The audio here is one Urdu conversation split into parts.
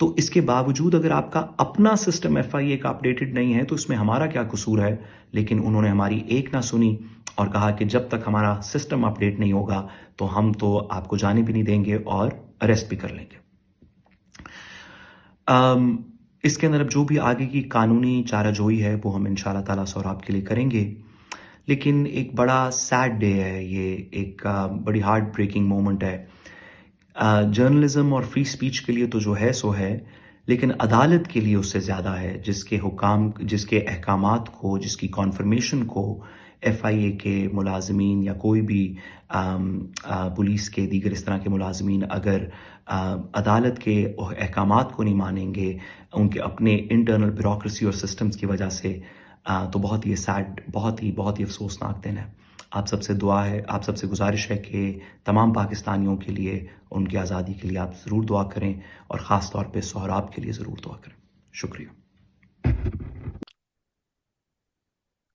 تو اس کے باوجود اگر آپ کا اپنا سسٹم ایف آئی اے کا اپڈیٹڈ نہیں ہے تو اس میں ہمارا کیا قصور ہے؟ لیکن انہوں نے ہماری ایک نہ سنی اور کہا کہ جب تک ہمارا سسٹم اپڈیٹ نہیں ہوگا تو ہم تو آپ کو جانے بھی نہیں دیں گے اور اریسٹ بھی کر لیں گے۔ اس کے اندر اب جو بھی آگے کی قانونی چارہ جوئی ہے وہ ہم انشاءاللہ تعالیٰ سہراب کے لیے کریں گے، لیکن ایک بڑا سیڈ ڈے ہے یہ، ایک بڑی ہارٹ بریکنگ مومنٹ ہے۔ جرنلزم اور فری سپیچ کے لیے تو جو ہے سو ہے، لیکن عدالت کے لیے اس سے زیادہ ہے، جس کے حکام، جس کے احکامات کو، جس کی کانفرمیشن کو ایف آئی اے کے ملازمین یا کوئی بھی پولیس کے دیگر اس طرح کے ملازمین اگر عدالت کے احکامات کو نہیں مانیں گے ان کے اپنے انٹرنل بیوروکریسی اور سسٹمز کی وجہ سے، تو بہت ہی سیڈ، بہت ہی افسوسناک دن ہے۔ آپ سب سے دعا ہے، آپ سب سے گزارش ہے کہ تمام پاکستانیوں کے لیے، ان کی آزادی کے لیے آپ ضرور دعا کریں، اور خاص طور پہ سہراب کے لیے ضرور دعا کریں۔ شکریہ۔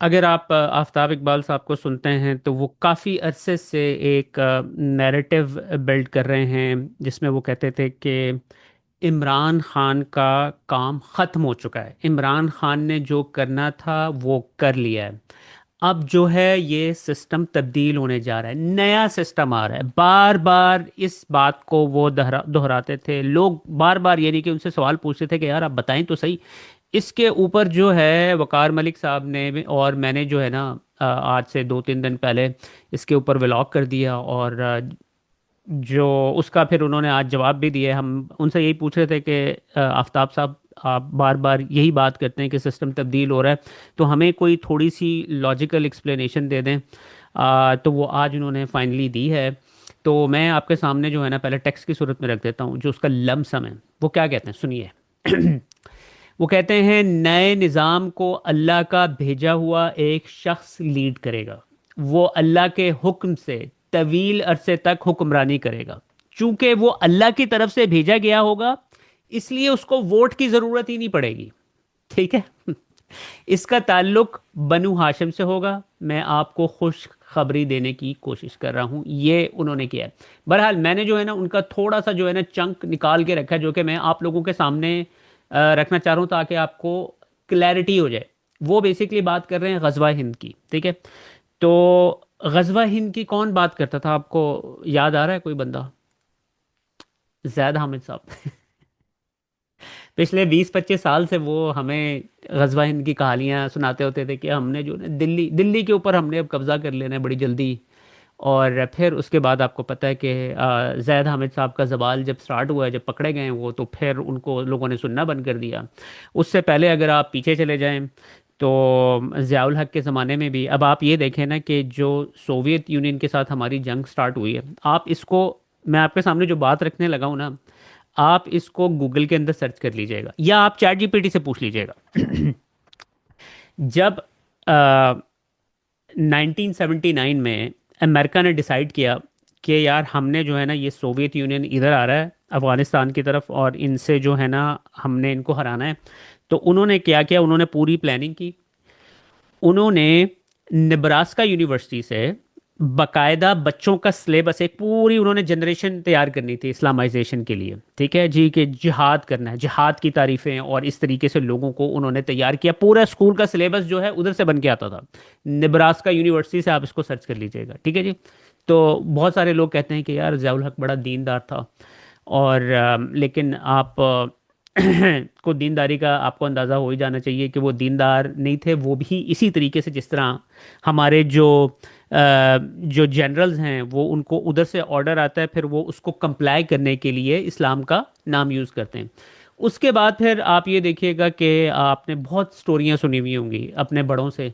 اگر آپ آفتاب اقبال صاحب کو سنتے ہیں تو وہ کافی عرصے سے ایک نیریٹو بلڈ کر رہے ہیں جس میں وہ کہتے تھے کہ عمران خان کا کام ختم ہو چکا ہے، عمران خان نے جو کرنا تھا وہ کر لیا ہے، اب جو ہے یہ سسٹم تبدیل ہونے جا رہا ہے، نیا سسٹم آ رہا ہے۔ بار بار اس بات کو وہ دہراتے تھے، لوگ بار بار یعنی کہ ان سے سوال پوچھتے تھے کہ یار آپ بتائیں تو صحیح۔ اس کے اوپر جو ہے وقار ملک صاحب نے اور میں نے جو ہے نا آج سے 2-3 دن پہلے اس کے اوپر ولاگ کر دیا، اور جو اس کا پھر انہوں نے آج جواب بھی دیا۔ ہم ان سے یہی پوچھ رہے تھے کہ آفتاب صاحب آپ بار بار یہی بات کرتے ہیں کہ سسٹم تبدیل ہو رہا ہے، تو ہمیں کوئی تھوڑی سی لاجیکل ایکسپلینیشن دے دیں۔ تو وہ آج انہوں نے فائنلی دی ہے، تو میں آپ کے سامنے جو ہے نا پہلے ٹیکسٹ کی صورت میں رکھ دیتا ہوں جو اس کا لمسم ہے۔ وہ کیا کہتے ہیں سنیے۔ وہ کہتے ہیں نئے نظام کو اللہ کا بھیجا ہوا ایک شخص لیڈ کرے گا، وہ اللہ کے حکم سے طویل عرصے تک حکمرانی کرے گا، چونکہ وہ اللہ کی طرف سے بھیجا گیا ہوگا اس لیے اس کو ووٹ کی ضرورت ہی نہیں پڑے گی، ٹھیک ہے۔ اس کا تعلق بنو ہاشم سے ہوگا، میں آپ کو خوش خبری دینے کی کوشش کر رہا ہوں، یہ انہوں نے کیا ہے۔ بہرحال میں نے جو ہے نا ان کا تھوڑا سا جو ہے نا چنک نکال کے رکھا ہے جو کہ میں آپ لوگوں کے سامنے رکھنا چاہ رہا ہوں تاکہ آپ کو کلیئرٹی ہو جائے۔ وہ بیسکلی بات کر رہے ہیں غزوہ ہند کی، ٹھیک ہے۔ تو غزوہ ہند کی کون بات کرتا تھا، آپ کو یاد آ رہا ہے کوئی بندہ؟ زید حامد صاحب۔ پچھلے 20-25 سال سے وہ ہمیں غزوہ ہند کی کہانیاں سناتے ہوتے تھے کہ ہم نے جو دلی کے اوپر ہم نے اب قبضہ کر لینا ہے بڑی جلدی، اور پھر اس کے بعد آپ کو پتہ ہے کہ زید حامد صاحب کا زوال جب سٹارٹ ہوا ہے، جب پکڑے گئے وہ، تو پھر ان کو لوگوں نے سننا بند کر دیا۔ اس سے پہلے اگر آپ پیچھے چلے جائیں تو ضیاء الحق کے زمانے میں بھی، اب آپ یہ دیکھیں نا کہ جو سوویت یونین کے ساتھ ہماری جنگ سٹارٹ ہوئی ہے، آپ اس کو، میں آپ کے سامنے جو بات رکھنے لگا ہوں نا، آپ اس کو گوگل کے اندر سرچ کر لیجئے گا یا آپ چیٹ جی پی ٹی سے پوچھ لیجئے گا۔ جب 1979 میں امریکہ نے ڈیسائیڈ کیا کہ یار ہم نے جو ہے نا یہ سوویت یونین ادھر آ رہا ہے افغانستان کی طرف اور ان سے جو ہے نا ہم نے ان کو ہرانا ہے، تو انہوں نے کیا کیا، انہوں نے پوری پلاننگ کی۔ انہوں نے نبراسکا یونیورسٹی سے باقاعدہ بچوں کا سلیبس، ایک پوری انہوں نے جنریشن تیار کرنی تھی اسلامائزیشن کے لیے، ٹھیک ہے جی، کہ جہاد کرنا ہے، جہاد کی تعریفیں، اور اس طریقے سے لوگوں کو انہوں نے تیار کیا۔ پورا اسکول کا سلیبس جو ہے ادھر سے بن کے آتا تھا، نبراسکا یونیورسٹی سے، آپ اس کو سرچ کر لیجئے گا، ٹھیک ہے جی۔ تو بہت سارے لوگ کہتے ہیں کہ یار ضیاء الحق بڑا دیندار تھا، اور لیکن آپ کو دینداری کا آپ کو اندازہ ہو ہی جانا چاہیے کہ وہ دیندار نہیں تھے، وہ بھی اسی طریقے سے جس طرح ہمارے جو جنرلز ہیں وہ ان کو ادھر سے آرڈر آتا ہے، پھر وہ اس کو کمپلائی کرنے کے لیے اسلام کا نام یوز کرتے ہیں۔ اس کے بعد پھر آپ یہ دیکھیے گا کہ آپ نے بہت سٹوریاں سنی ہوئی ہوں گی اپنے بڑوں سے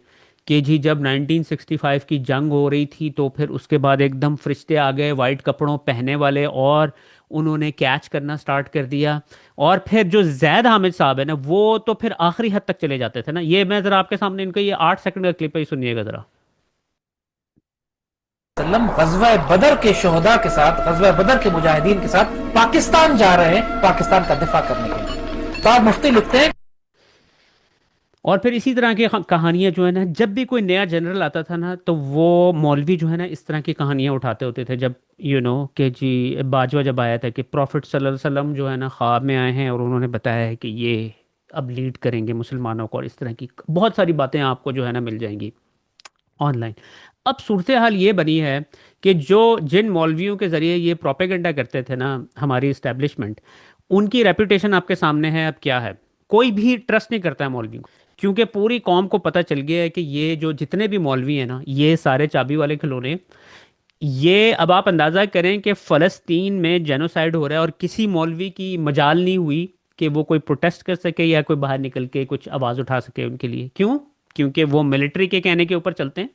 کہ جی جب 1965 کی جنگ ہو رہی تھی تو پھر اس کے بعد ایک دم فرشتے آ گئے وائٹ کپڑوں پہنے والے، اور انہوں نے کیچ کرنا سٹارٹ کر دیا۔ اور پھر جو زید حامد صاحب ہے نا وہ تو پھر آخری حد تک چلے جاتے تھے نا۔ یہ میں ذرا آپ کے سامنے ان کا یہ 8 سیکنڈ کا کلپ ہے، یہ سنیے گا ذرا۔ غزوہ بدر کے شہداء کے ساتھ، غزوہ بدر کے مجاہدین کے ساتھ پاکستان جا رہے ہیں پاکستان کا دفاع کرنے کے لیے۔ تو آپ مفتی لکھتے ہیں اور پھر اسی طرح کی کہانیاں جو ہے نا، جب بھی کوئی نیا جنرل آتا تھا نا تو وہ مولوی جو ہے نا اس طرح کی کہانیاں اٹھاتے ہوتے تھے، جب کہ جی باجوہ جب آیا تھا کہ پروفٹ صلی اللہ علیہ وسلم جو ہے نا خواب میں آئے ہیں اور انہوں نے بتایا ہے کہ یہ اب لیڈ کریں گے مسلمانوں کو، اور اس طرح کی بہت ساری باتیں آپ کو جو ہے نا مل جائیں گی آن لائن۔ اب صورتحال یہ بنی ہے کہ جن مولویوں کے ذریعے یہ پروپیگنڈا کرتے تھے نا ہماری اسٹیبلشمنٹ، ان کی ریپوٹیشن آپ کے سامنے ہے اب کیا ہے۔ کوئی بھی ٹرسٹ نہیں کرتا ہے مولوی کو، کیونکہ پوری قوم کو پتہ چل گیا ہے کہ یہ جو جتنے بھی مولوی ہیں نا یہ سارے چابی والے کھلونے۔ یہ اب آپ اندازہ کریں کہ فلسطین میں جینوسائیڈ ہو رہا ہے اور کسی مولوی کی مجال نہیں ہوئی کہ وہ کوئی پروٹیسٹ کر سکے یا کوئی باہر نکل کے کچھ آواز اٹھا سکے ان کے لیے۔ کیوں؟ کیونکہ وہ ملٹری کے کہنے کے اوپر چلتے ہیں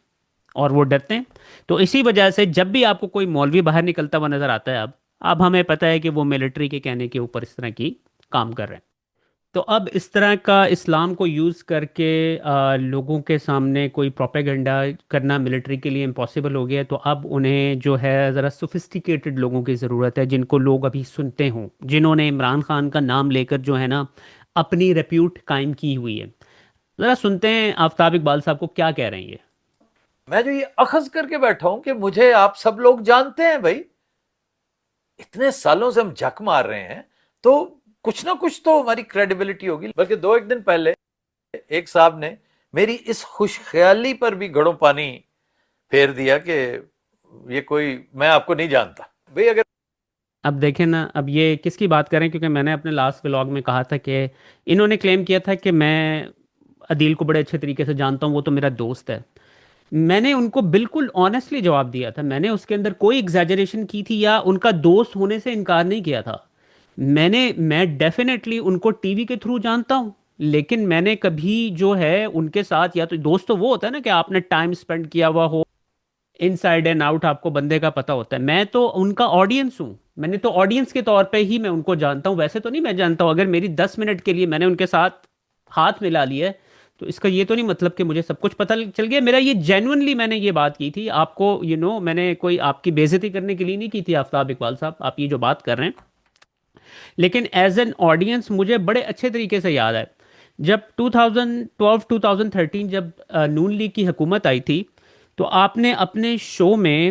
اور وہ ڈرتے ہیں۔ تو اسی وجہ سے جب بھی آپ کو کوئی مولوی باہر نکلتا ہوا نظر آتا ہے اب ہمیں پتہ ہے کہ وہ ملٹری کے کہنے کے اوپر اس طرح کی کام کر رہے ہیں۔ تو اب اس طرح کا اسلام کو یوز کر کے لوگوں کے سامنے کوئی پروپیگنڈا کرنا ملٹری کے لیے امپاسبل ہو گیا ہے، تو اب انہیں جو ہے ذرا سوفسٹیکیٹڈ لوگوں کی ضرورت ہے جن کو لوگ ابھی سنتے ہوں، جنہوں نے عمران خان کا نام لے کر جو ہے نا اپنی ریپیوٹ قائم کی ہوئی ہے۔ ذرا سنتے ہیں آفتاب اقبال صاحب کو کیا کہہ رہے ہیں یہ۔ میں جو یہ اخذ کر کے بیٹھا ہوں کہ مجھے آپ سب لوگ جانتے ہیں بھائی، اتنے سالوں سے ہم جھک مار رہے ہیں تو کچھ نہ کچھ تو ہماری کریڈیبلٹی ہوگی۔ بلکہ ایک دن پہلے ایک صاحب نے میری اس خوش خیالی پر بھی گھڑوں پانی پھیر دیا کہ یہ کوئی میں آپ کو نہیں جانتا بھائی۔ اگر اب دیکھیں نا، اب یہ کس کی بات کریں، کیونکہ میں نے اپنے لاسٹ ولاگ میں کہا تھا کہ انہوں نے کلیم کیا تھا کہ میں عدیل کو بڑے اچھے طریقے سے جانتا ہوں، وہ تو میرا دوست ہے۔ میں نے ان کو بالکل آنیسٹلی جواب دیا تھا، میں نے اس کے اندر کوئی ایگزیجریشن کی تھی یا ان کا دوست ہونے سے انکار نہیں کیا تھا۔ میں ڈیفینیٹلی ان کو ٹی وی کے تھرو جانتا ہوں، لیکن میں نے کبھی جو ہے ان کے ساتھ، یا تو دوست تو وہ ہوتا ہے نا کہ آپ نے ٹائم سپینڈ کیا ہوا ہو، ان سائڈ اینڈ آؤٹ آپ کو بندے کا پتہ ہوتا ہے۔ میں تو ان کا آڈینس ہوں، میں نے تو آڈینس کے طور پہ ہی میں ان کو جانتا ہوں، ویسے تو نہیں میں جانتا ہوں۔ اگر میری 10 منٹ کے لیے میں نے ان کے ساتھ ہاتھ ملا لیا ہے تو اس کا یہ تو نہیں مطلب کہ مجھے سب کچھ پتہ چل گیا۔ میرا یہ جینوئنلی میں نے یہ بات کی تھی آپ کو، میں نے کوئی آپ کی بے عزتی کرنے کے لیے نہیں کی تھی آفتاب اقبال صاحب، آپ یہ جو بات کر رہے ہیں۔ لیکن ایز این آڈینس مجھے بڑے اچھے طریقے سے یاد ہے جب 2012 2013 جب نون لیگ کی حکومت آئی تھی تو آپ نے اپنے شو میں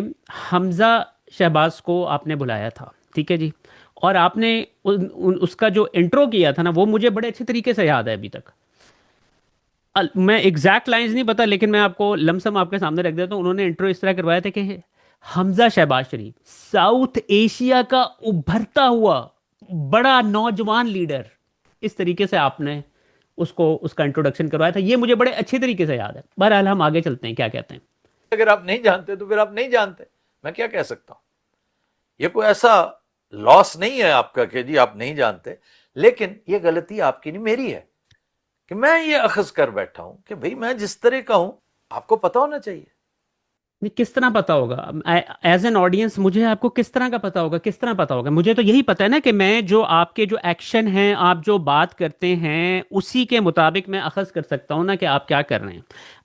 حمزہ شہباز کو آپ نے بلایا تھا، ٹھیک ہے جی، اور آپ نے اس کا جو انٹرو کیا تھا نا وہ مجھے بڑے اچھے طریقے سے یاد ہے ابھی تک۔ میں ایگزیکٹ لائنز نہیں پتا لیکن میں آپ کو لمسم آپ کے سامنے رکھ دیتا ہوں۔ انہوں نے انٹرو اس طرح کروایا تھا کہ حمزہ شہباز شریف ساؤتھ ایشیا کا ابھرتا ہوا بڑا نوجوان لیڈر، اس طریقے سے آپ نے اس کا انٹروڈکشن کروایا تھا۔ یہ مجھے بڑے اچھے طریقے سے یاد ہے۔ بہرحال ہم آگے چلتے ہیں، کیا کہتے ہیں۔ اگر آپ نہیں جانتے تو پھر آپ نہیں جانتے، میں کیا کہہ سکتا ہوں۔ یہ کوئی ایسا لاس نہیں ہے آپ کا کہ جی آپ نہیں جانتے، لیکن یہ غلطی آپ کی نہیں میری ہے کہ میں یہ اخذ کر بیٹھا ہوں کہ بھئی میں جس طرح کا ہوں آپ کو پتا ہونا چاہیے۔ کس طرح پتا ہوگا ایز این آڈینس؟ مجھے آپ کو کس طرح کا پتا ہوگا؟ کس طرح پتا ہوگا؟ مجھے تو یہی پتا ہے نا کہ میں جو آپ کے جو ایکشن ہیں، آپ جو بات کرتے ہیں، اسی کے مطابق میں اخذ کر سکتا ہوں نا کہ آپ کیا کر رہے ہیں۔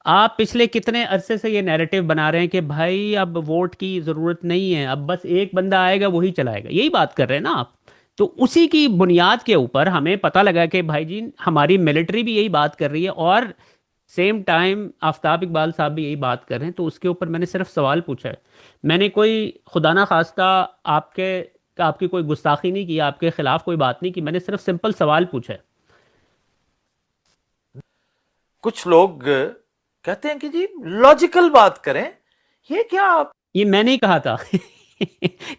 آپ پچھلے کتنے عرصے سے یہ نیریٹو بنا رہے ہیں کہ بھائی اب ووٹ کی ضرورت نہیں ہے، اب بس ایک بندہ آئے گا وہی چلائے گا، یہی بات کر رہے ہیں نا آپ۔ تو اسی کی بنیاد کے اوپر ہمیں پتہ لگا کہ بھائی جی ہماری ملٹری بھی یہی بات کر رہی ہے اور سیم ٹائم آفتاب اقبال صاحب بھی یہی بات کر رہے ہیں۔ تو اس کے اوپر میں نے صرف سوال پوچھا ہے، میں نے کوئی خدا نہ خواستہ آپ کی کوئی گستاخی نہیں کی، آپ کے خلاف کوئی بات نہیں کی، میں نے صرف سمپل سوال پوچھا ہے۔ کچھ لوگ کہتے ہیں کہ جی لاجیکل بات کریں، یہ کیا آپ یہ میں نہیں کہا تھا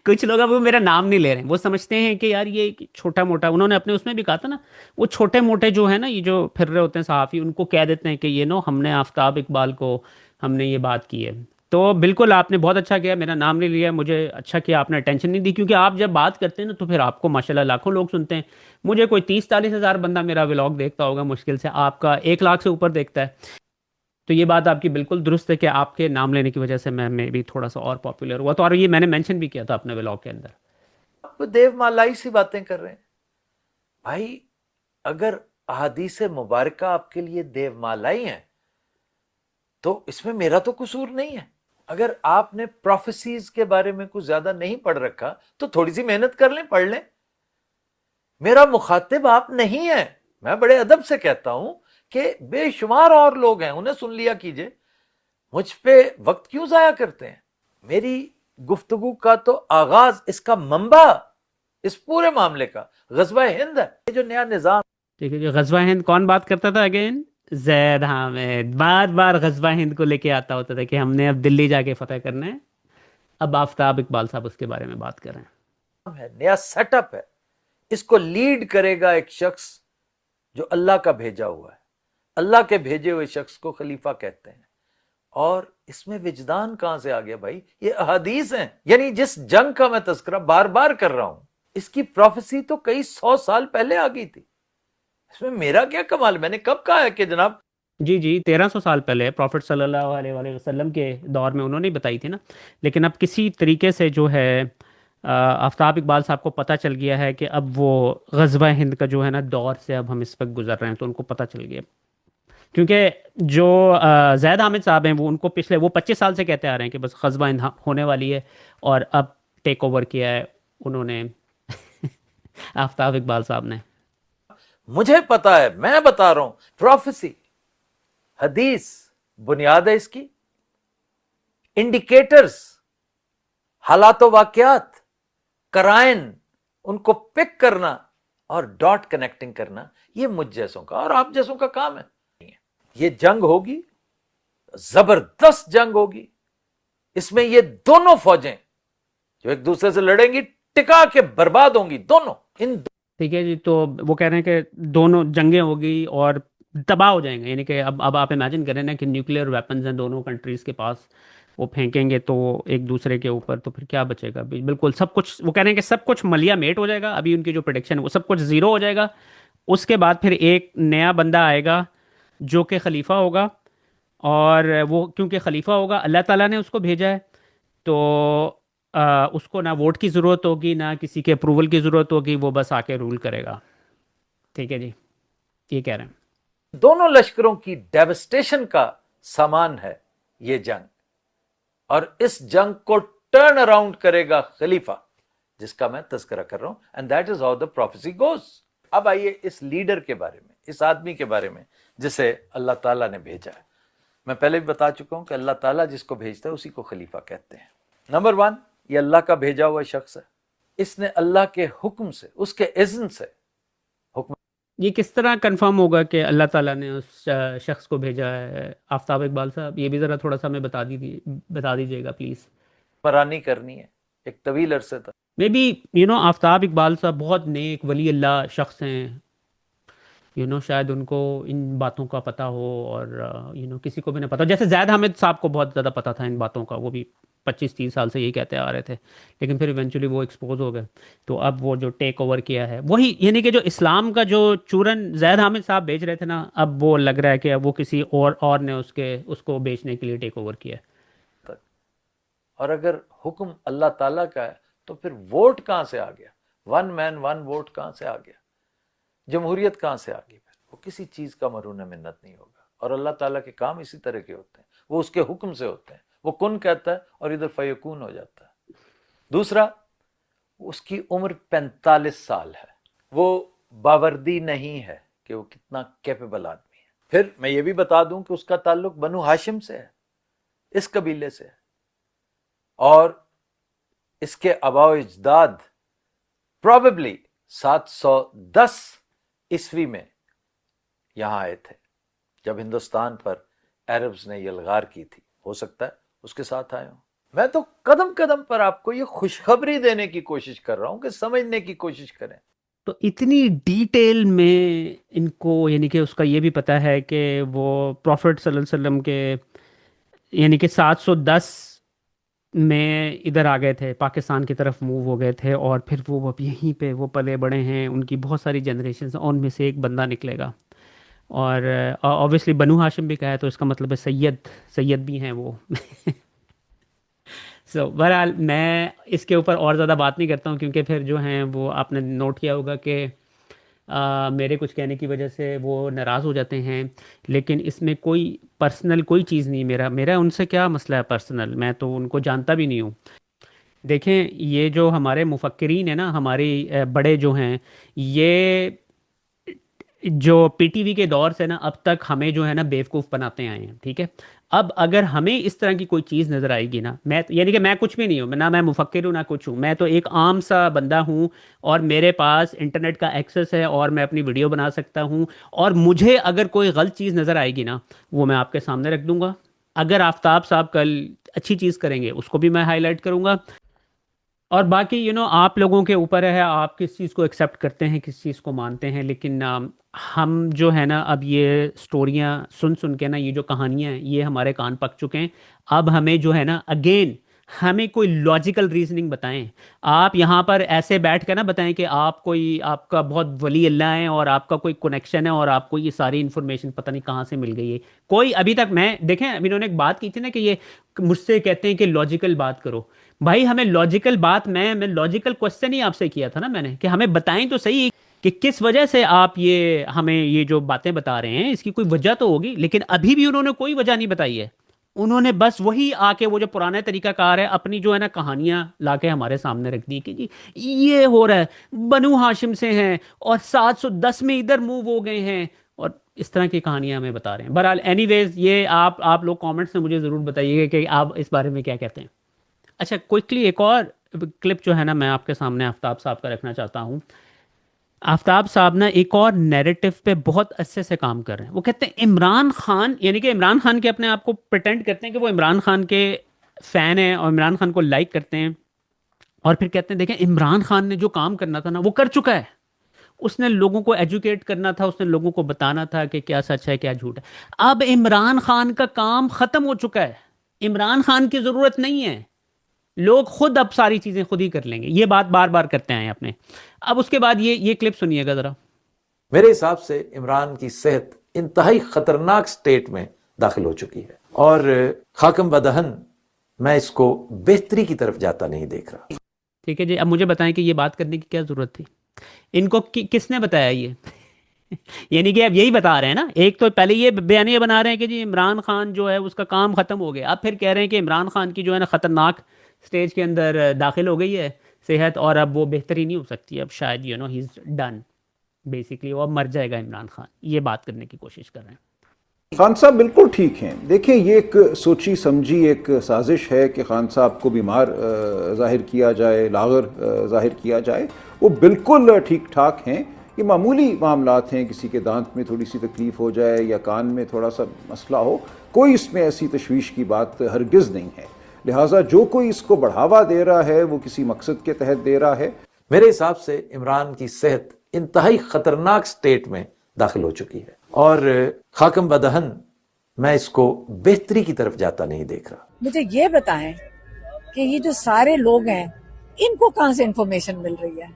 کچھ لوگ اب وہ میرا نام نہیں لے رہے ہیں، وہ سمجھتے ہیں کہ یار یہ چھوٹا موٹا، انہوں نے اپنے اس میں بھی کہا تھا نا، وہ چھوٹے موٹے جو ہیں نا، یہ جو پھر رہے ہوتے ہیں صحافی، ان کو کہہ دیتے ہیں کہ یہ ہم نے آفتاب اقبال کو ہم نے یہ بات کی ہے۔ تو بالکل آپ نے بہت اچھا کیا، میرا نام نہیں لیا، مجھے اچھا کیا آپ نے اٹینشن نہیں دی، کیونکہ آپ جب بات کرتے ہیں نا تو پھر آپ کو ماشاءاللہ لاکھوں لوگ سنتے ہیں۔ مجھے کوئی 30-40 ہزار بندہ میرا ولاگ دیکھتا ہوگا مشکل سے، آپ کا 1 لاکھ سے اوپر دیکھتا ہے۔ تو یہ بات آپ کی بالکل درست ہے کہ آپ کے نام لینے کی وجہ سے میں بھی تھوڑا سا اور پاپولر ہوا، تو اور یہ میں نے مینشن بھی کیا تھا اپنے ولاگ کے اندر۔ دیو مالائی سی باتیں کر رہے ہیں؟ بھائی اگر احادیث مبارکہ آپ کے لیے دیو مالائی ہیں تو اس میں میرا تو قصور نہیں ہے۔ اگر آپ نے پروفیسیز کے بارے میں کچھ زیادہ نہیں پڑھ رکھا تو تھوڑی سی محنت کر لیں، پڑھ لیں۔ میرا مخاطب آپ نہیں ہے، میں بڑے ادب سے کہتا ہوں کہ بے شمار اور لوگ ہیں, انہیں سن لیا کیجئے, مجھ پہ وقت کیوں ضائع کرتے ہیں؟ میری گفتگو کا تو آغاز, اس کا منبع اس پورے معاملے کا غزوہ ہند ہے. یہ جو نیا نظام, ٹھیک ہے جی. غزوہ ہند کون بات کرتا تھا اگین؟ زید حامد بار بار غزوہ ہند کو لے کے آتا ہوتا تھا کہ ہم نے اب دلی جا کے فتح کرنا ہے. اب آفتاب اقبال صاحب اس کے بارے میں بات کر رہے ہیں. ہے نیا سیٹ اپ ہے, اس کو لیڈ کرے گا ایک شخص جو اللہ کا بھیجا ہوا ہے. اللہ کے بھیجے ہوئے شخص کو خلیفہ کہتے ہیں. اور اس میں وجدان کہاں سے آ گیا بھائی؟ یہ احادیث ہیں. یعنی جس جنگ کا میں تذکرہ بار بار کر رہا ہوں, اس کی پروفیسی تو کئی 100 سال پہلے آ گئی تھی. اس میں میرا کیا کمال؟ میں نے کب کہا ہے کہ جناب جی 1300 سال پہلے پروفٹ صلی اللہ علیہ وآلہ وسلم کے دور میں انہوں نے بتائی تھی نا. لیکن اب کسی طریقے سے جو ہے آفتاب اقبال صاحب کو پتہ چل گیا ہے کہ اب وہ غزوہ ہند کا جو ہے نا دور سے اب ہم اس وقت گزر رہے ہیں, تو ان کو پتہ چل گیا. کیونکہ جو زید حامد صاحب ہیں وہ ان کو پچھلے وہ 25 سال سے کہتے آ رہے ہیں کہ بس غزوہ ہند ہونے والی ہے, اور اب ٹیک اوور کیا ہے انہوں نے آفتاب اقبال صاحب نے. مجھے پتا ہے, میں بتا رہا ہوں, پروفیسی, حدیث بنیاد ہے اس کی, انڈیکیٹرز, حالات و واقعات, کرائن, ان کو پک کرنا اور ڈاٹ کنیکٹنگ کرنا, یہ مجھ جیسوں کا اور آپ جیسوں کا کام ہے. یہ جنگ ہوگی, زبردست جنگ ہوگی. اس میں یہ دونوں فوجیں جو ایک دوسرے سے لڑیں گی ٹکا کے برباد ہوں گی دونوں. ٹھیک ہے جی. تو وہ کہہ رہے ہیں کہ دونوں جنگیں ہوگی اور تباہ ہو جائیں گے. یعنی کہ اب آپ امیجن کریں نا کہ نیوکلیئر ویپنز ہیں دونوں کنٹریز کے پاس, وہ پھینکیں گے تو ایک دوسرے کے اوپر, تو پھر کیا بچے گا؟ بالکل سب کچھ, وہ کہہ رہے ہیں کہ سب کچھ ملیا میٹ ہو جائے گا. ابھی ان کی جو پریڈکشن ہے وہ سب کچھ زیرو ہو جائے گا. اس کے بعد پھر ایک نیا بندہ آئے گا جو کہ خلیفہ ہوگا, اور وہ کیونکہ خلیفہ ہوگا اللہ تعالیٰ نے اس کو بھیجا ہے, تو اس کو نہ ووٹ کی ضرورت ہوگی نہ کسی کے اپروول کی ضرورت ہوگی, وہ بس آ کے رول کرے گا. ٹھیک ہے جی, یہ کہہ رہے ہیں. دونوں لشکروں کی ڈیوسٹیشن کا سامان ہے یہ جنگ, اور اس جنگ کو ٹرن اراؤنڈ کرے گا خلیفہ جس کا میں تذکرہ کر رہا ہوں. And that is how the prophecy goes. اب آئیے اس لیڈر کے بارے میں, اس آدمی کے بارے میں جسے اللہ تعالیٰ نے بھیجا ہے. میں پہلے بھی بتا چکا ہوں کہ اللہ تعالیٰ جس کو بھیجتا ہے اسی کو خلیفہ کہتے ہیں. نمبر 1, یہ اللہ کا بھیجا ہوا شخص ہے. اس نے اللہ کے حکم سے, اس کے اذن سے حکم. یہ کس طرح کنفرم ہوگا کہ اللہ تعالیٰ نے اس شخص کو بھیجا ہے آفتاب اقبال صاحب؟ یہ بھی ذرا تھوڑا سا ہمیں بتا دیجیے گا پلیز. حکمرانی کرنی ہے ایک طویل عرصے تک. مے بی آفتاب اقبال صاحب بہت نیک ولی اللہ شخص ہیں, شاید ان کو ان باتوں کا پتہ ہو, اور کسی کو بھی نہ پتہ. جیسے زید حامد صاحب کو بہت زیادہ پتہ تھا ان باتوں کا, وہ بھی 25-30 سال سے یہی کہتے آ رہے تھے, لیکن پھر ایونچولی وہ ایکسپوز ہو گئے. تو اب وہ جو ٹیک اوور کیا ہے وہی, یعنی کہ جو اسلام کا جو چورن زید حامد صاحب بیچ رہے تھے نا, اب وہ لگ رہا ہے کہ اب وہ کسی اور نے اس کو بیچنے کے لیے ٹیک اوور کیا ہے. اور اگر حکم اللہ تعالیٰ کا ہے تو پھر ووٹ کہاں سے آ گیا؟ 1 مین 1 ووٹ کہاں سے آ گیا؟ جمہوریت کہاں سے آ گئی؟ پھر وہ کسی چیز کا مرہون منت نہیں ہوگا. اور اللہ تعالیٰ کے کام اسی طرح کے ہوتے ہیں, وہ اس کے حکم سے ہوتے ہیں. وہ کن کہتا ہے اور ادھر فیکون ہو جاتا ہے. دوسرا, اس کی عمر 45 سال ہے. وہ باوردی نہیں ہے کہ وہ کتنا کیپیبل آدمی ہے. پھر میں یہ بھی بتا دوں کہ اس کا تعلق بنو ہاشم سے ہے, اس قبیلے سے ہے, اور اس کے آباء و اجداد پروبیبلی 710 عیسوی میں یہاں آئے تھے جب ہندوستان پر عربز نے یلغار کی تھی. ہو سکتا ہے اس کے ساتھ آئے ہوں. میں تو قدم قدم پر آپ کو یہ خوشخبری دینے کی کوشش کر رہا ہوں کہ سمجھنے کی کوشش کریں. تو اتنی ڈیٹیل میں ان کو, یعنی کہ اس کا یہ بھی پتہ ہے کہ وہ پروفٹ صلی اللہ علیہ وسلم کے, یعنی کہ 710 میں ادھر آ گئے تھے, پاکستان کی طرف موو ہو گئے تھے, اور پھر وہ اب یہیں پہ وہ پلے بڑے ہیں. ان کی بہت ساری جنریشنز, ان میں سے ایک بندہ نکلے گا. اور اوبویسلی بنو ہاشم بھی کہا ہے تو اس کا مطلب ہے سید بھی ہیں وہ. سو بہرحال میں اس کے اوپر اور زیادہ بات نہیں کرتا ہوں, کیونکہ پھر جو ہیں وہ آپ نے نوٹ کیا ہوگا کہ میرے کچھ کہنے کی وجہ سے وہ ناراض ہو جاتے ہیں. لیکن اس میں کوئی پرسنل کوئی چیز نہیں, میرا ان سے کیا مسئلہ ہے پرسنل, میں تو ان کو جانتا بھی نہیں ہوں. دیکھیں یہ جو ہمارے مفکرین ہیں نا, ہماری بڑے جو ہیں, یہ جو پی ٹی وی کے دور سے نا اب تک ہمیں جو ہے نا بیوقوف بناتے آئے ہیں، ٹھیک ہے؟ اب اگر ہمیں اس طرح کی کوئی چیز نظر آئے گی نا، میں یعنی کہ میں کچھ بھی نہیں ہوں، نہ میں مفکر ہوں نہ کچھ ہوں، میں تو ایک عام سا بندہ ہوں، اور میرے پاس انٹرنیٹ کا ایکسیس ہے اور میں اپنی ویڈیو بنا سکتا ہوں، اور مجھے اگر کوئی غلط چیز نظر آئے گی نا، وہ میں آپ کے سامنے رکھ دوں گا۔ اگر آفتاب صاحب کل اچھی چیز کریں گے اس کو بھی میں ہائی لائٹ کروں گا، اور باقی آپ لوگوں کے اوپر ہے آپ کس چیز کو ایکسیپٹ کرتے ہیں، کس چیز کو مانتے ہیں، لیکن ہم جو ہے نا اب یہ سٹوریاں سن سن کے نا، یہ جو کہانیاں ہیں یہ ہمارے کان پک چکے ہیں۔ اب ہمیں جو ہے نا اگین ہمیں کوئی لاجیکل ریزننگ بتائیں۔ آپ یہاں پر ایسے بیٹھ کے نا بتائیں کہ آپ کا بہت ولی اللہ ہے اور آپ کا کوئی کنیکشن ہے اور آپ کو یہ ساری انفارمیشن پتہ نہیں کہاں سے مل گئی ہے۔ کوئی ابھی تک میں دیکھیں، ابھی انہوں نے ایک بات کی تھی نا کہ یہ مجھ سے کہتے ہیں کہ لاجیکل بات کرو۔ بھائی ہمیں لاجیکل بات، میں لاجیکل کوشچن ہی آپ سے کیا تھا نا میں نے، کہ ہمیں بتائیں تو صحیح کہ کس وجہ سے آپ یہ ہمیں یہ جو باتیں بتا رہے ہیں، اس کی کوئی وجہ تو ہوگی۔ لیکن ابھی بھی انہوں نے کوئی وجہ نہیں بتائی ہے، انہوں نے بس وہی آ کے وہ جو پرانے طریقہ کار ہے اپنی جو ہے نا کہانیاں لا کے ہمارے سامنے رکھ دی کہ جی یہ ہو رہا ہے، بنو ہاشم سے ہیں اور 710 میں ادھر موو ہو گئے ہیں، اور اس طرح کی کہانیاں ہمیں بتا رہے ہیں۔ بہرحال اینی ویز، یہ آپ لوگ کامنٹس میں مجھے ضرور بتائیے گا کہ آپ اس بارے میں کیا کہتے ہیں۔ اچھا کوئکلی ایک اور کلپ جو ہے نا میں آپ کے سامنے آفتاب صاحب کا رکھنا چاہتا ہوں۔ آفتاب صاحب نا ایک اور نیریٹو پہ بہت عرصے سے کام کر رہے ہیں۔ وہ کہتے ہیں عمران خان، یعنی کہ عمران خان کے اپنے آپ کو پریٹینڈ کرتے ہیں کہ وہ عمران خان کے فین ہیں اور عمران خان کو لائک کرتے ہیں، اور پھر کہتے ہیں دیکھیں عمران خان نے جو کام کرنا تھا نا وہ کر چکا ہے، اس نے لوگوں کو ایجوکیٹ کرنا تھا، اس نے لوگوں کو بتانا تھا کہ کیا سچ ہے کیا جھوٹ ہے۔ اب عمران خان کا کام ختم ہو چکا ہے، عمران خان کی ضرورت نہیں ہے، لوگ خود اب ساری چیزیں خود ہی کر لیں گے۔ یہ بات بار بار کرتے ہیں اپنے۔ اب اس کے بعد یہ کلپ سنیے گا ذرا۔ میرے حساب سے عمران کی صحت انتہائی خطرناک سٹیٹ میں داخل ہو چکی ہے، اور خاکم بدہن میں اس کو بہتری کی طرف جاتا نہیں دیکھ رہا۔ ٹھیک ہے جی، اب مجھے بتائیں کہ یہ بات کرنے کی کیا ضرورت تھی؟ ان کو کس نے بتایا یہ؟ یعنی کہ اب یہی بتا رہے ہیں نا، ایک تو پہلے یہ بیانیہ بنا رہے ہیں کہ جی عمران خان جو ہے اس کا کام ختم ہو گیا، اب پھر کہہ رہے ہیں کہ عمران خان کی جو ہے نا خطرناک سٹیج کے اندر داخل ہو گئی ہے صحت، اور اب وہ بہتری نہیں ہو سکتی، اب شاید ہی از ڈن بیسکلی، وہ اب مر جائے گا عمران خان، یہ بات کرنے کی کوشش کر رہے ہیں۔ خان صاحب بالکل ٹھیک ہیں۔ دیکھیں یہ ایک سوچی سمجھی ایک سازش ہے کہ خان صاحب کو بیمار ظاہر کیا جائے، لاغر ظاہر کیا جائے، وہ بالکل ٹھیک ٹھاک ہیں۔ یہ معمولی معاملات ہیں، کسی کے دانت میں تھوڑی سی تکلیف ہو جائے یا کان میں تھوڑا سا مسئلہ ہو، کوئی اس میں ایسی تشویش کی بات ہرگز نہیں ہے۔ لہٰذا جو کوئی اس کو بڑھاوا دے رہا ہے وہ کسی مقصد کے تحت دے رہا ہے۔ میرے حساب سے عمران کی صحت انتہائی خطرناک سٹیٹ میں داخل ہو چکی ہے، اور خاکم بدہن میں اس کو بہتری کی طرف جاتا نہیں دیکھ رہا۔ مجھے یہ بتائیں کہ یہ جو سارے لوگ ہیں ان کو کہاں سے انفارمیشن مل رہی ہے؟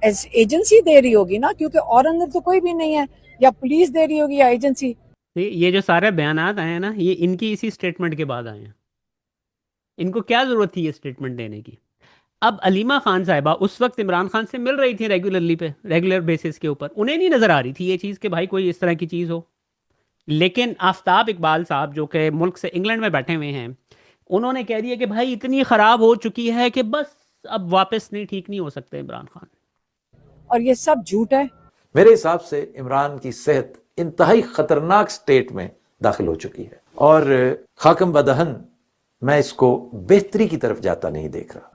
ایجنسی دے رہی ہوگی نا، کیونکہ اور اندر تو کوئی بھی نہیں ہے، یا پولیس دے رہی ہوگی یا ایجنسی۔ یہ جو سارے بیانات آئے ہیں نا، یہ ان کی اسی سٹیٹمنٹ کے بعد آئے ہیں۔ ان کو کیا ضرورت تھی یہ سٹیٹمنٹ دینے کی؟ اب علیمہ خان صاحبہ اس وقت عمران خان سے مل رہی تھی ریگولر بیسس کے اوپر، انہیں نہیں نظر آ رہی تھی یہ چیز کہ بھائی کوئی اس طرح کی چیز ہو۔ لیکن آفتاب اقبال صاحب جو کہ ملک سے انگلینڈ میں بیٹھے ہوئے ہیں، انہوں نے کہہ دیا کہ بھائی اتنی خراب ہو چکی ہے کہ بس اب واپس ٹھیک نہیں ہو سکتے عمران خان۔ اور یہ سب جھوٹ ہے۔ میرے حساب سے عمران کی صحت انتہائی خطرناک سٹیٹ میں داخل ہو چکی ہے، اور خاکم بدہن میں اس کو بہتری کی طرف جاتا نہیں دیکھ رہا۔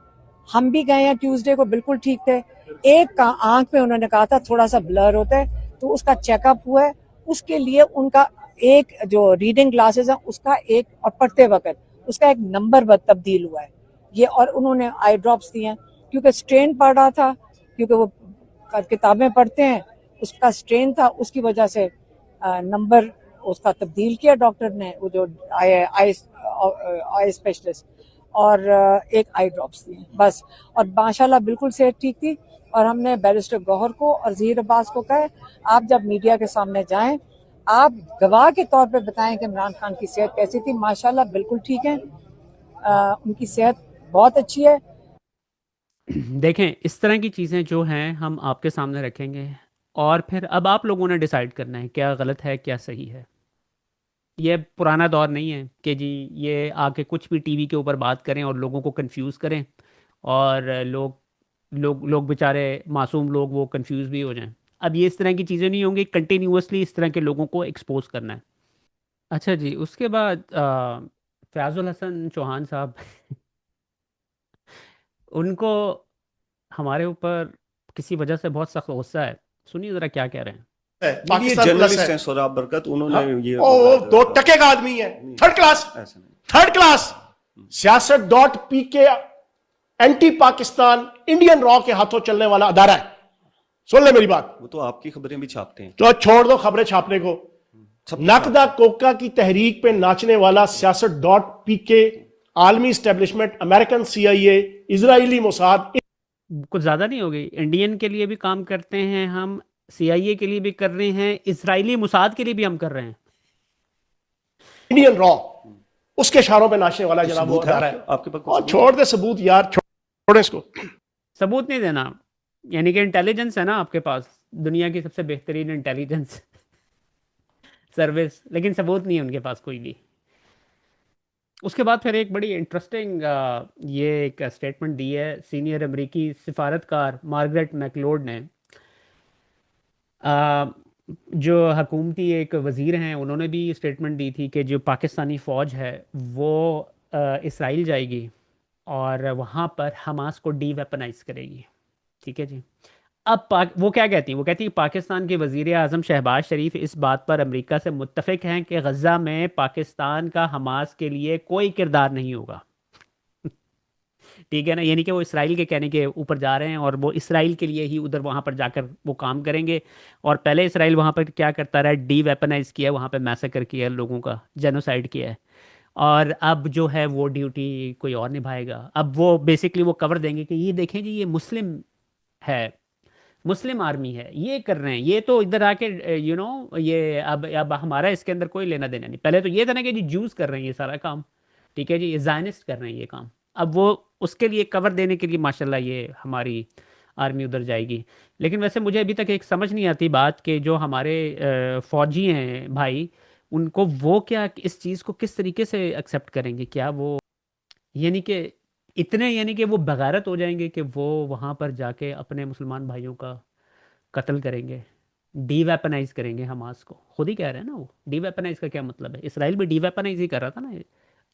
ہم بھی گئے ہیں ٹیوزڈے کو، بالکل ٹھیک تھے۔ ایک کا آنکھ پہ انہوں نے کہا تھا تھوڑا سا بلر ہوتا ہے، تو اس کا چیک اپ ہوا ہے، اس کے لیے ان کا ایک جو ریڈنگ گلاسز ہیں اس کا ایک، اور پڑھتے وقت اس کا ایک نمبر تبدیل ہوا ہے یہ، اور انہوں نے آئی ڈراپس دی ہیں کیونکہ سٹرین پڑ رہا تھا، کیونکہ وہ کتابیں پڑھتے ہیں، اس کا سٹرین تھا، اس کی وجہ سے نمبر اس کا تبدیل کیا ڈاکٹر نے، وہ جو آئی اسپیشلسٹ، اور ایک آئی ڈراپس دیے بس، اور ماشاءاللہ بالکل صحت ٹھیک تھی۔ اور ہم نے بیرسٹر گوہر کو اور ظہیر عباس کو کہا آپ جب میڈیا کے سامنے جائیں آپ گواہ کے طور پہ بتائیں کہ عمران خان کی صحت کیسی تھی۔ ماشاءاللہ بالکل ٹھیک ہے، ان کی صحت بہت اچھی ہے۔ دیکھیں اس طرح کی چیزیں جو ہیں ہم آپ کے سامنے رکھیں گے، اور پھر اب آپ لوگوں نے ڈیسائیڈ کرنا ہے کیا غلط ہے کیا صحیح ہے۔ یہ پرانا دور نہیں ہے کہ جی یہ آ کے کچھ بھی ٹی وی کے اوپر بات کریں اور لوگوں کو کنفیوز کریں، اور لوگ بیچارے معصوم لوگ وہ کنفیوز بھی ہو جائیں۔ اب یہ اس طرح کی چیزیں نہیں ہوں گی، کنٹینیوسلی اس طرح کے لوگوں کو ایکسپوز کرنا ہے۔ اچھا جی، اس کے بعد فیاض الحسن چوہان صاحب ان کو ہمارے اوپر کسی وجہ سے بہت سخت غصہ ہے، سنیے ذرا کیا کہہ رہے ہیں۔ پاکستان جرنلسٹ ہیں سہراب برکت، انہوں نے یہ وہ 2 ٹکے کا آدمی ہے، تھرڈ کلاس سیاست ڈاٹ پی کے اینٹی پاکستان انڈین را کے ہاتھوں چلنے والا ادارہ ہے۔ سن لے میری بات، وہ تو آپ کی خبریں بھی چھاپتے ہیں۔ تو چھوڑ دو خبریں چھاپنے کو۔ نقدہ کوکا کی تحریک پہ ناچنے والا سیاست ڈاٹ پی کے، عالمی اسٹیبلشمنٹ، امریکن سی آئی اے، اسرائیلی موساد، کچھ زیادہ نہیں ہوگی؟ انڈین کے لیے بھی کام کرتے ہیں ہم، سی آئی اے کے لیے بھی کر رہے ہیں، اسرائیلی موساد کے لیے بھی ہم کر رہے ہیں۔ انڈین را اس کے اشاروں پہ ناچنے والا جناب وہ ادارہ ہے۔ آپ کے پاس چھوڑ دے ثبوت یار، چھوڑ اس کو۔ ثبوت نہیں دینا، یعنی کہ انٹیلیجنس ہے نا آپ کے پاس، دنیا کی سب سے بہترین انٹیلیجنس سروس، لیکن ثبوت نہیں ہے ان کے پاس کوئی بھی۔ اس کے بعد پھر ایک بڑی انٹرسٹنگ یہ ایک اسٹیٹمنٹ دی ہے سینئر امریکی سفارتکار مارگریٹ میکلوڈ نے، جو حکومتی ایک وزیر ہیں، انہوں نے بھی اسٹیٹمنٹ دی تھی کہ جو پاکستانی فوج ہے وہ اسرائیل جائے گی اور وہاں پر حماس کو ڈی ویپنائز کرے گی، ٹھیک ہے جی۔ اب وہ کیا کہتی ہیں؟ وہ کہتی ہیں پاکستان کے وزیر اعظم شہباز شریف اس بات پر امریکہ سے متفق ہیں کہ غزہ میں پاکستان کا حماس کے لیے کوئی کردار نہیں ہوگا، ٹھیک ہے نا، یعنی کہ وہ اسرائیل کے کہنے کے اوپر جا رہے ہیں اور وہ اسرائیل کے لیے ہی ادھر وہاں پر جا کر وہ کام کریں گے۔ اور پہلے اسرائیل وہاں پر کیا کرتا رہا ہے، ڈی ویپنائز کیا ہے، وہاں پہ میسیکر کیا ہے، لوگوں کا جینوسائیڈ کیا ہے، اور اب جو ہے وہ ڈیوٹی کوئی اور نبھائے گا۔ اب وہ بیسکلی وہ کور دیں گے کہ یہ دیکھیں جی یہ مسلم ہے، مسلم آرمی ہے، یہ کر رہے ہیں، یہ تو ادھر آ کے یہ اب ہمارا اس کے اندر کوئی لینا دینا نہیں۔ پہلے تو یہ تھا نا کہ جی جوز کر رہے ہیں یہ سارا کام، ٹھیک ہے جی، یہ زائنسٹ کر رہے ہیں یہ کام۔ اب وہ اس کے لیے کور دینے کے لیے ماشاءاللہ یہ ہماری آرمی ادھر جائے گی۔ لیکن ویسے مجھے ابھی تک ایک سمجھ نہیں آتی بات کہ جو ہمارے فوجی ہیں بھائی، ان کو وہ کیا اس چیز کو کس طریقے سے ایکسیپٹ کریں گے؟ کیا وہ یعنی کہ اتنے یعنی کہ وہ بغیرت ہو جائیں گے کہ وہ وہاں پر جا کے اپنے مسلمان بھائیوں کا قتل کریں گے، ڈی ویپنائز کریں گے حماس کو؟ خود ہی کہہ رہے ہیں نا وہ، ڈی ویپنائز کا کیا مطلب ہے؟ اسرائیل بھی ڈی ویپنائز ہی کر رہا تھا نا،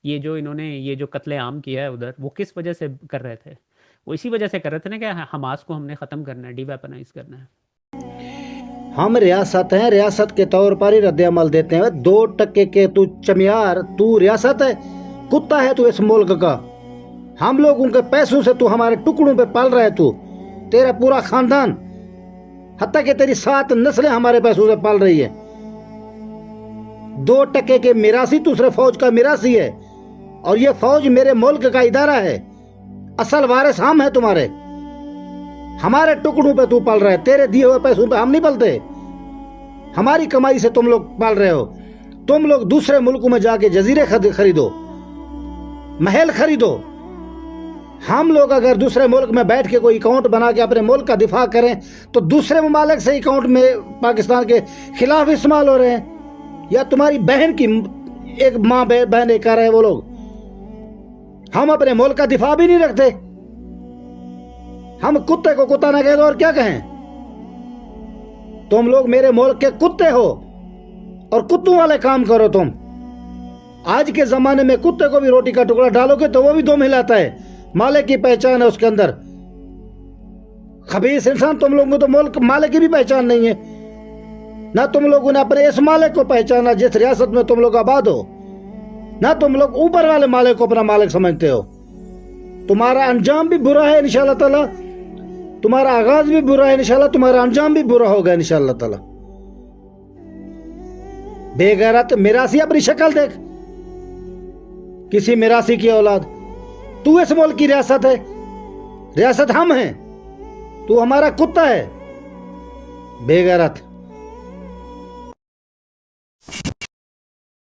یہ جو انہوں نے یہ جو قتل عام کیا ہے ادھر، وہ کس وجہ سے کر رہے تھے؟ وہ اسی وجہ سے کر رہے تھے نا کہ حماس کو ہم نے ختم کرنا ہے، ڈی ویپنائز کرنا ہے۔ ہم ریاست ہیں، ریاست کے طور پر ہی رد عمل دیتے ہیں۔ 2 ٹکے کے تو چمیار، تو ریاست ہے، کتا ہے تو اس ملک کا۔ ہم لوگوں کے پیسوں سے تو ہمارے ٹکڑوں پہ پال رہا ہے، تو تیرا پورا خاندان، حتیٰ کہ تیری 7 نسلیں ہمارے پیسوں سے پال رہی ہے۔ 2 ٹکے کے میراثی، دوسرے فوج کا میراثی ہے، اور یہ فوج میرے ملک کا ادارہ ہے، اصل وارث ہم ہیں تمہارے۔ ہمارے ٹکڑوں پہ تو پال رہا ہے، تیرے دیے ہوئے پیسوں پہ ہم نہیں پلتے، ہماری کمائی سے تم لوگ پال رہے ہو۔ تم لوگ دوسرے ملکوں میں جا کے جزیرے خریدو، محل خریدو۔ ہم لوگ اگر دوسرے ملک میں بیٹھ کے کوئی اکاؤنٹ بنا کے اپنے ملک کا دفاع کریں تو دوسرے ممالک سے اکاؤنٹ میں پاکستان کے خلاف استعمال ہو رہے ہیں، یا تمہاری بہن کی ایک ماں بہن کر رہے ہیں وہ لوگ۔ ہم اپنے ملک کا دفاع بھی نہیں رکھتے، ہم کتے کو کتا نہ کہے تو اور کیا کہیں؟ تم لوگ میرے ملک کے کتے ہو اور کتوں والے کام کرو تم۔ آج کے زمانے میں کتے کو بھی روٹی کا ٹکڑا ڈالو گے تو وہ بھی دم ہلاتا ہے، مالک کی پہچان ہے اس کے اندر۔ خبیث انسان، تم لوگوں کو تو ملک مالک کی بھی پہچان نہیں ہے، نہ تم لوگوں نے اپنے اس مالک کو پہچانا جس ریاست میں تم لوگ آباد ہو، نہ تم لوگ اوپر والے مالک کو اپنا مالک سمجھتے ہو۔ تمہارا انجام بھی برا ہے انشاءاللہ تعالی، تمہارا آغاز بھی برا ہے انشاءاللہ، تمہارا انجام بھی برا ہوگا انشاءاللہ تعالی۔ بے غیرت میراثی، اپنی شکل دیکھ، کسی میراثی کی اولاد۔ تو اس ملک کی ریاست ہے، ریاست ہم ہیں، تو ہمارا کتا ہے، بے غیرت۔